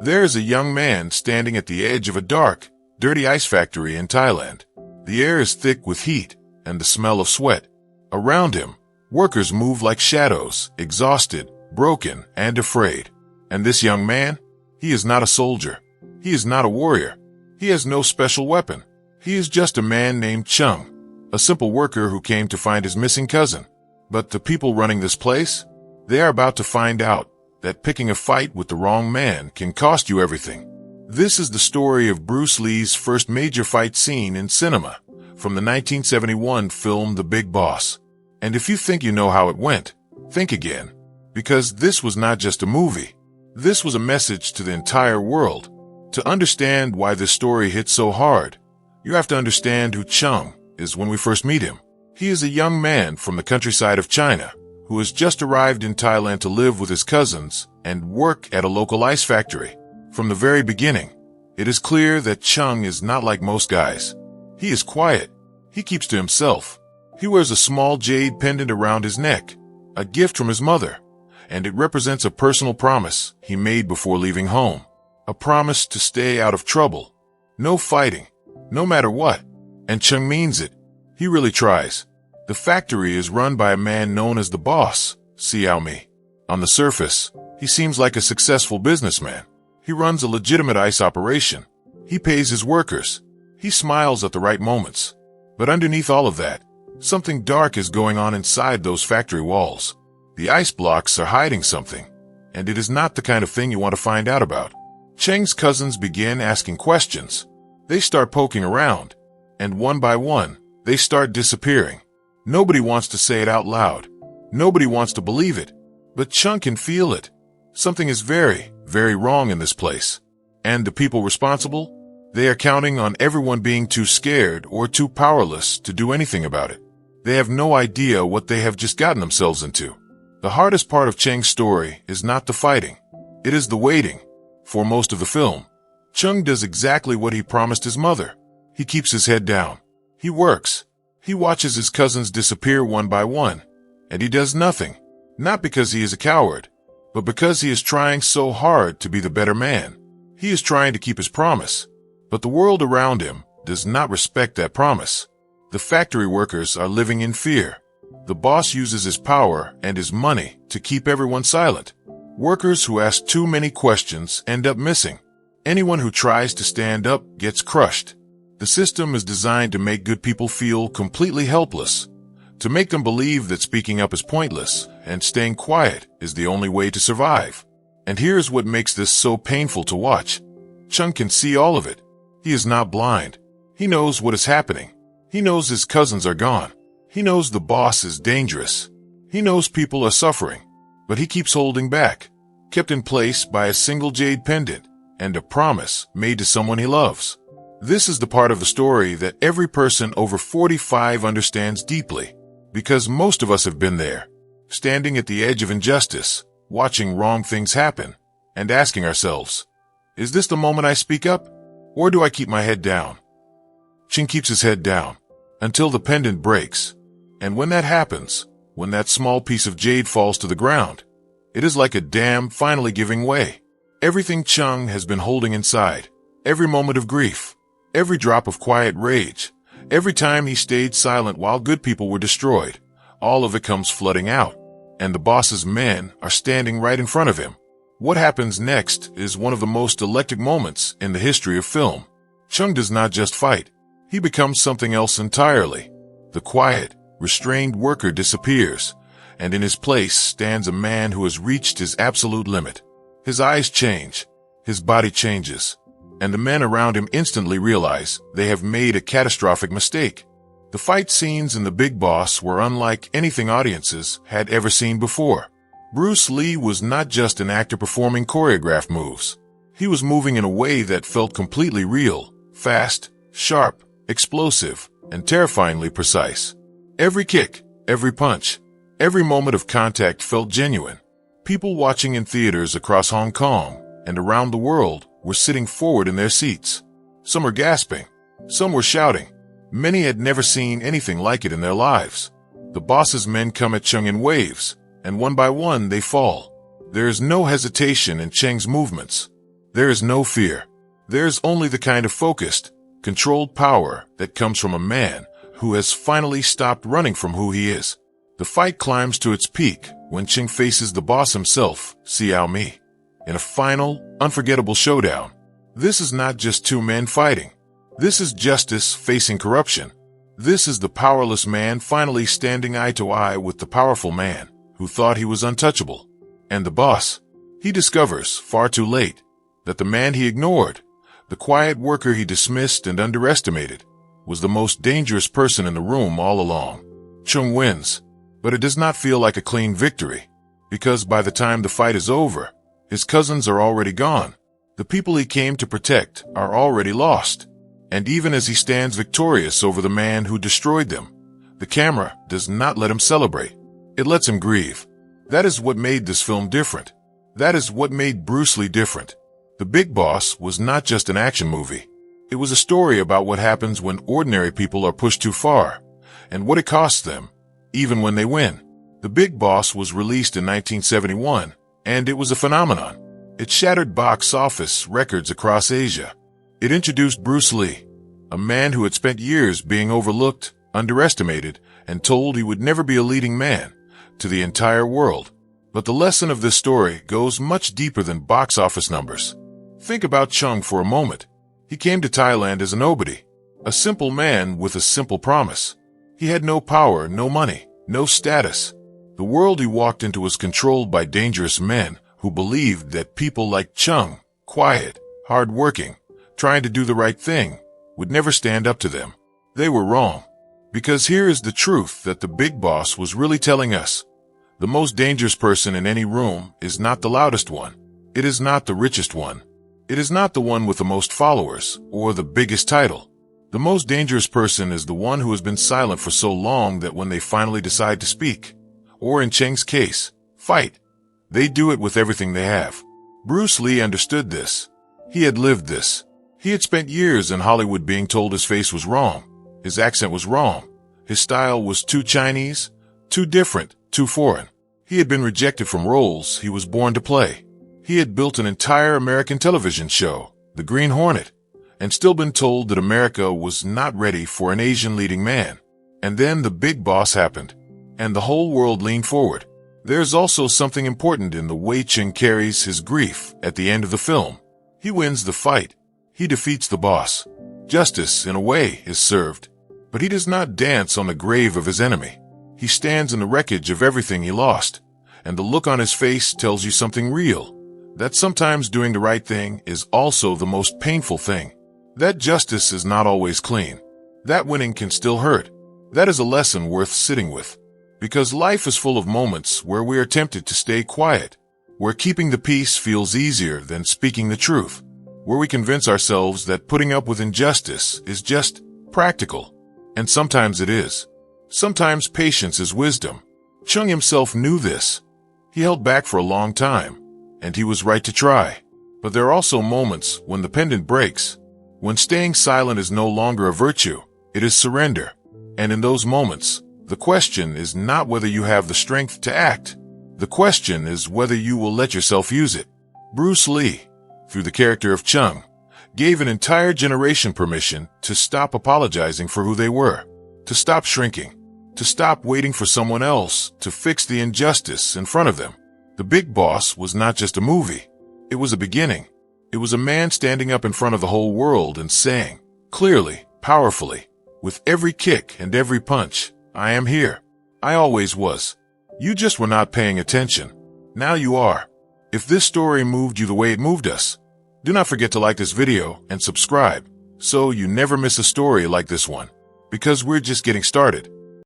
There is a young man standing at the edge of a dark, dirty ice factory in Thailand. The air is thick with heat and the smell of sweat. Around him, workers move like shadows, exhausted, broken, and afraid. And this young man? He is not a soldier. He is not a warrior. He has no special weapon. He is just a man named Chung, a simple worker who came to find his missing cousin. But the people running this place? They are about to find out that picking a fight with the wrong man can cost you everything. This is the story of Bruce Lee's first major fight scene in cinema, from the 1971 film The Big Boss. And if you think you know how it went, think again. Because this was not just a movie. This was a message to the entire world. To understand why this story hit so hard, you have to understand who Chung is when we first meet him. He is a young man from the countryside of China who has just arrived in Thailand to live with his cousins and work at a local ice factory. From the very beginning, it is clear that Chung is not like most guys. He is quiet. He keeps to himself. He wears a small jade pendant around his neck, a gift from his mother, and it represents a personal promise he made before leaving home. A promise to stay out of trouble. No fighting, no matter what. And Chung means it. He really tries. The factory is run by a man known as the boss, Xiao Mi. On the surface, he seems like a successful businessman. He runs a legitimate ice operation. He pays his workers. He smiles at the right moments. But underneath all of that, something dark is going on inside those factory walls. The ice blocks are hiding something, and it is not the kind of thing you want to find out about. Cheng's cousins begin asking questions. They start poking around, and one by one, they start disappearing. Nobody wants to say it out loud. Nobody wants to believe it. But Chung can feel it. Something is very, very wrong in this place. And the people responsible? They are counting on everyone being too scared or too powerless to do anything about it. They have no idea what they have just gotten themselves into. The hardest part of Cheng's story is not the fighting. It is the waiting. For most of the film, Chung does exactly what he promised his mother. He keeps his head down. He works. He watches his cousins disappear one by one, and he does nothing. Not because he is a coward, but because he is trying so hard to be the better man. He is trying to keep his promise, but the world around him does not respect that promise. The factory workers are living in fear. The boss uses his power and his money to keep everyone silent. Workers who ask too many questions end up missing. Anyone who tries to stand up gets crushed. The system is designed to make good people feel completely helpless, to make them believe that speaking up is pointless and staying quiet is the only way to survive. And here's what makes this so painful to watch. Chung can see all of it. He is not blind. He knows what is happening. He knows his cousins are gone. He knows the boss is dangerous. He knows people are suffering, but he keeps holding back, kept in place by a single jade pendant and a promise made to someone he loves. This is the part of the story that every person over 45 understands deeply, because most of us have been there, standing at the edge of injustice, watching wrong things happen, and asking ourselves, is this the moment I speak up, or do I keep my head down? Chung keeps his head down, until the pendant breaks, and when that happens, when that small piece of jade falls to the ground, it is like a dam finally giving way. Everything Chung has been holding inside, every moment of grief, every drop of quiet rage, every time he stayed silent while good people were destroyed, all of it comes flooding out, and the boss's men are standing right in front of him. What happens next is one of the most electric moments in the history of film. Chung does not just fight. He becomes something else entirely. The quiet, restrained worker disappears, and in his place stands a man who has reached his absolute limit. His eyes change. His body changes. And the men around him instantly realize they have made a catastrophic mistake. The fight scenes in The Big Boss were unlike anything audiences had ever seen before. Bruce Lee was not just an actor performing choreographed moves. He was moving in a way that felt completely real, fast, sharp, explosive, and terrifyingly precise. Every kick, every punch, every moment of contact felt genuine. People watching in theaters across Hong Kong and around the world were sitting forward in their seats. Some were gasping. Some were shouting. Many had never seen anything like it in their lives. The boss's men come at Chung in waves, and one by one they fall. There is no hesitation in Cheng's movements. There is no fear. There's only the kind of focused, controlled power that comes from a man who has finally stopped running from who he is. The fight climbs to its peak when Cheng faces the boss himself, Xiao Mi, in a final, unforgettable showdown. This is not just two men fighting. This is justice facing corruption. This is the powerless man finally standing eye to eye with the powerful man who thought he was untouchable. And the boss, he discovers, far too late, that the man he ignored, the quiet worker he dismissed and underestimated, was the most dangerous person in the room all along. Cheng wins, but it does not feel like a clean victory, because by the time the fight is over, his cousins are already gone. The people he came to protect are already lost. And even as he stands victorious over the man who destroyed them, the camera does not let him celebrate. It lets him grieve. That is what made this film different. That is what made Bruce Lee different. The Big Boss was not just an action movie. It was a story about what happens when ordinary people are pushed too far, and what it costs them, even when they win. The Big Boss was released in 1971, and it was a phenomenon. It shattered box office records across Asia. It introduced Bruce Lee, a man who had spent years being overlooked, underestimated, and told he would never be a leading man, to the entire world. But the lesson of this story goes much deeper than box office numbers. Think about Cheng for a moment. He came to Thailand as a nobody, a simple man with a simple promise. He had no power, no money, no status. The world he walked into was controlled by dangerous men who believed that people like Cheng, quiet, hard-working, trying to do the right thing, would never stand up to them. They were wrong. Because here is the truth that the Big Boss was really telling us. The most dangerous person in any room is not the loudest one. It is not the richest one. It is not the one with the most followers or the biggest title. The most dangerous person is the one who has been silent for so long that when they finally decide to speak, or in Cheng's case, fight, they do it with everything they have. Bruce Lee understood this. He had lived this. He had spent years in Hollywood being told his face was wrong, his accent was wrong, his style was too Chinese, too different, too foreign. He had been rejected from roles he was born to play. He had built an entire American television show, The Green Hornet, and still been told that America was not ready for an Asian leading man. And then the Big Boss happened, and the whole world leaned forward. There's also something important in the way Cheng carries his grief at the end of the film. He wins the fight. He defeats the boss. Justice, in a way, is served. But he does not dance on the grave of his enemy. He stands in the wreckage of everything he lost. And the look on his face tells you something real. That sometimes doing the right thing is also the most painful thing. That justice is not always clean. That winning can still hurt. That is a lesson worth sitting with. Because life is full of moments where we are tempted to stay quiet, where keeping the peace feels easier than speaking the truth, where we convince ourselves that putting up with injustice is just practical. And sometimes it is. Sometimes patience is wisdom. Cheng himself knew this. He held back for a long time, and he was right to try. But there are also moments when the pendant breaks, when staying silent is no longer a virtue, it is surrender. And in those moments, the question is not whether you have the strength to act. The question is whether you will let yourself use it. Bruce Lee, through the character of Cheng, gave an entire generation permission to stop apologizing for who they were, to stop shrinking, to stop waiting for someone else to fix the injustice in front of them. The Big Boss was not just a movie. It was a beginning. It was a man standing up in front of the whole world and saying, clearly, powerfully, with every kick and every punch, I am here. I always was. You just were not paying attention. Now you are. If this story moved you the way it moved us, do not forget to like this video and subscribe so you never miss a story like this one. Because we're just getting started.